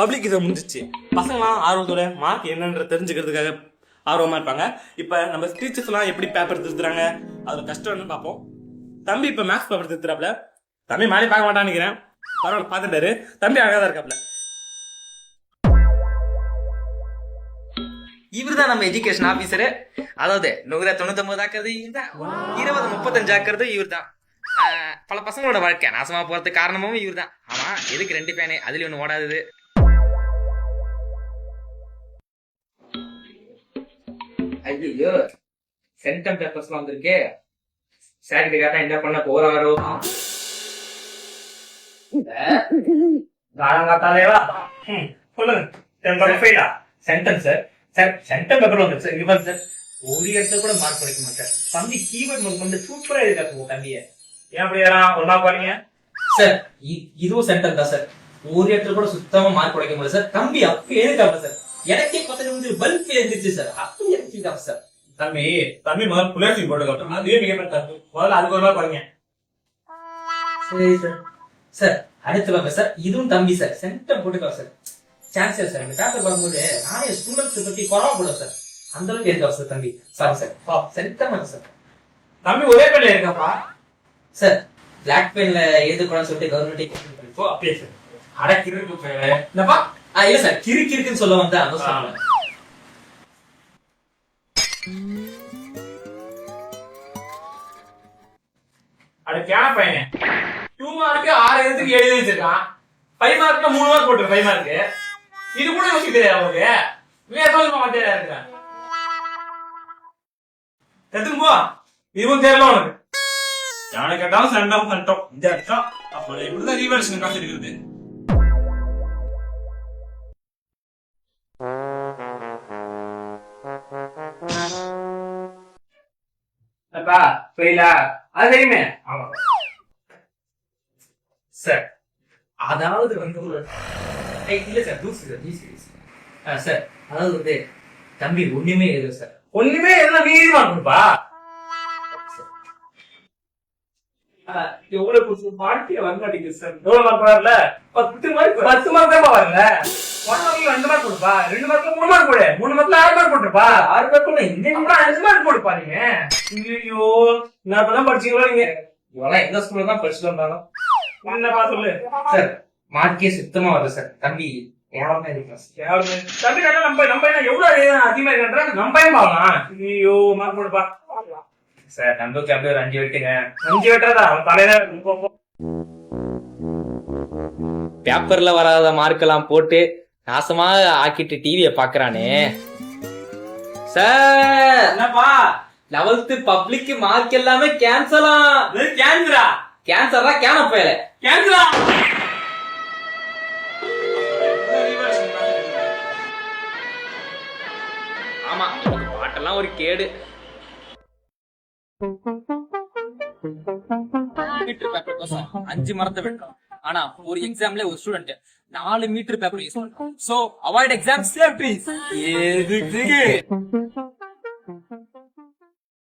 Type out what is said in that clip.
Public இதை முடிஞ்சிச்சு. பசங்களாம் ஆர்வத்தோட மார்க் என்னன்ற தெரிஞ்சுக்கிறதுக்காக ஆர்வமா இருப்பாங்க. இப்ப நம்ம டீச்சர்ஸ் எல்லாம் எப்படி பேப்பர் திருத்துறாங்க, அது கஷ்டம்னு பார்ப்போம். தம்பி இப்ப மேக்ஸ் பேப்பர் திருத்துறாப்ல. தம்பி மாதிரி பார்க்க மாட்டான்னு நினைக்கிறேன். பரவாயில்ல, பார்த்துட்டாரு. தம்பி அழகா இருக்காப்ல. இவர் தான் நம்ம எஜுகேஷன் ஆபீசரு. அதாவது 199 ஆக்குறது இவர் தான், 20-35 ஆக்குறது இவர் தான். பல பசங்களோட வாழ்க்கை நாசமா போறதுக்கு காரணமும் இவர் தான். ஆமா, எதுக்கு 2 பேனு, அதுல ஒண்ணு ஓடாது. ஐயோ, சென்டம் பேப்பர்ஸ்லாம் வந்திருக்கே. சார் கிட்ட கேட்டா என்ன பண்ண போறாரோ? காலங்காத்தாலேவா சொல்லுங்க. Centum sir. Sir centum paper வந்து சார், இவர் சார் ஒரு இடத்துல கூட மார்க் கிடைக்க மாட்டார். தம்பி கீபோர்ட் வந்து சூப்பரா இருக்காரு தம்பிய. ஏன் அப்படி ஒன்னா பாருங்க சார். இதுவும் சென்டம் தான் சார். ஒரு இடத்துல கூட சுத்தமா மார்க் கிடைக்க முடியல சார். தம்பி அப்ப எழுதாம சார், எனக்கே 10 நிமிஷம் பல்ப் எழுந்துச்சு சார். அப்ப எழுதிட்டாங்க சார். தம்பி முதல்ல புலர்ச்சி போட்டு காட்டும். அதுவே மிகப்பெரிய தப்பு. முதல்ல அதுக்கு ஒரு நாள் பாருங்க. சரி சார். சார் அடுத்து வாங்க சார். இதுவும் தம்பி சார். சென்டம் போட்டுக்கா சார். Chance sir. இந்த பேப்பர் பார்க்கும்போது நானே ஸ்டூடெண்ட்ஸ் பத்தி குறவா போடுவேன் சார். அந்த அளவுக்கு இருக்கா சார் தம்பி. Sorry sir. Centum sir. தம்பி ஒரே பேர்ல இருக்காப்பா சார். பிளாக் பென்ல எழுதக்கூடாதுன்னு சொல்லிட்டு கவர்மெண்ட் அப்படியே சார். அடக்கிருக்கு என்னப்பா? இல்ல சார், கிறுக்குன்னு சொல்ல வந்தா அவசரம். அடுக்கான பையனே 2 மார்க்கு 6 எழுத்துக்கு எழுதி வச்சிருக்கான். 5 மார்க்ல 3 மார்க் போட்டு 5 மார்க்கு. இது கூட யோசிக்க தெரியாது அவருக்கு. வேற மாட்டேயா இருக்க. எதுக்கு போ, இதுவும் தெரியல உனக்கு. யானை கேட்டாலும் சண்டம் இந்த அர்த்தம். அப்ப இப்படிதான் ரீவர்ஷன் காசு இருக்கிறது. அப்பா புரியல, அது தெரியுமே. ஆமா சார். அதாவது வந்து இல்ல சார், சார் அதாவது வந்து தம்பி ஒண்ணுமே எழுத சார். ஒண்ணுமே எல்லாம் நீ கொடுப்பா. எவ்வளவு வாழ்க்கைய வரமாட்டேங்குது சார். எவ்வளவு மார்க் வரல? 10 மார்க் தான் வரல. 1 மார்க்ல 2 மார்க் கொடுப்பா. 2 மார்க்ல 3 மார்க் போடு. 3 மார்க்ல 6 மார்க் போட்டுப்பா. 6 மார்க்ல இந்த 5 மார்க் போடுப்பா நீங்க. ஐயோ, நான் இப்பதான் படிச்சீங்களா நீங்க? இவெல்லாம் எந்த ஸ்கூல்ல தான் படிச்சுட்டு வந்தாலும் என்னப்பா சொல்லு சார். மார்க்கே சுத்தமா வரல சார். தம்பி எவ்வளவுமே இருக்கு. தம்பி நம்ம எவ்வளவு அதிகமா இருக்கின்ற நம்பையும் பாக்கலாம். ஐயோ, மார்க் போடுப்பா சார். நம்புக்கு அப்படியே ஒரு 5 வெட்டுங்க. 5 வெட்டாதா? அவன் தலையில பேப்பர்ல வராத மார்க் எல்லாம் போட்டு நாசமா ஆக்கிட்டு டிவிய பாக்குறானே சார். என்னப்பா 11th பப்ளிக் மார்க் எல்லாமே கேன்சலா. கேன்சரா கேனப்பையில கேன்சலா. ஆமா, பாட்டெல்லாம் ஒரு கேடு. மீட்டர் பேப்பர் கோசம் 5 மரத்தை வெட்டணும். ஆனா ஒரு எக்ஸாம்ல ஒரு ஸ்டூடெண்ட் 4 மீட்டர் பேப்பர் யூஸ் பண்ணும். So avoid exam safety.